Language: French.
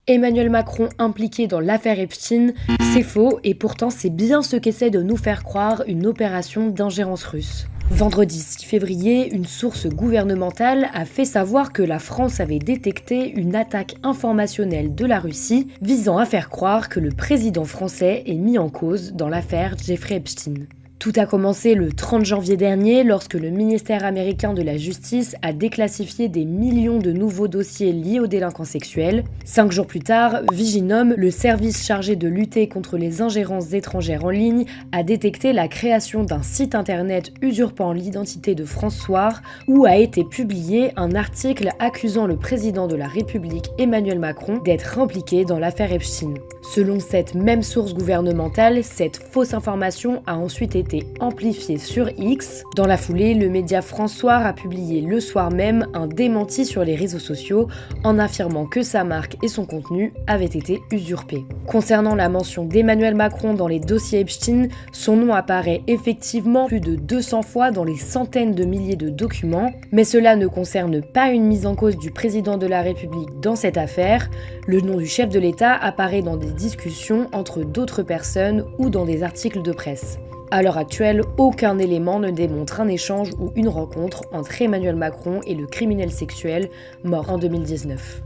Emmanuel Macron impliqué dans l'affaire Epstein, c'est faux et pourtant c'est bien ce qu'essaie de nous faire croire une opération d'ingérence russe. Vendredi 6 février, une source gouvernementale a fait savoir que la France avait détecté une attaque informationnelle de la Russie visant à faire croire que le président français est mis en cause dans l'affaire Jeffrey Epstein. Tout a commencé le 30 janvier dernier lorsque le ministère américain de la Justice a déclassifié des millions de nouveaux dossiers liés aux délinquants sexuels. 5 jours plus tard, Viginum, le service chargé de lutter contre les ingérences étrangères en ligne, a détecté la création d'un site internet usurpant l'identité de François où a été publié un article accusant le président de la République Emmanuel Macron d'être impliqué dans l'affaire Epstein. Selon cette même source gouvernementale, cette fausse information a ensuite été amplifiée sur X. Dans la foulée, le média François a publié le soir même un démenti sur les réseaux sociaux en affirmant que sa marque et son contenu avaient été usurpés. Concernant la mention d'Emmanuel Macron dans les dossiers Epstein, son nom apparaît effectivement plus de 200 fois dans les centaines de milliers de documents, mais cela ne concerne pas une mise en cause du président de la République dans cette affaire. Le nom du chef de l'État apparaît dans des discussions entre d'autres personnes ou dans des articles de presse. À l'heure actuelle, aucun élément ne démontre un échange ou une rencontre entre Emmanuel Macron et le criminel sexuel mort en 2019.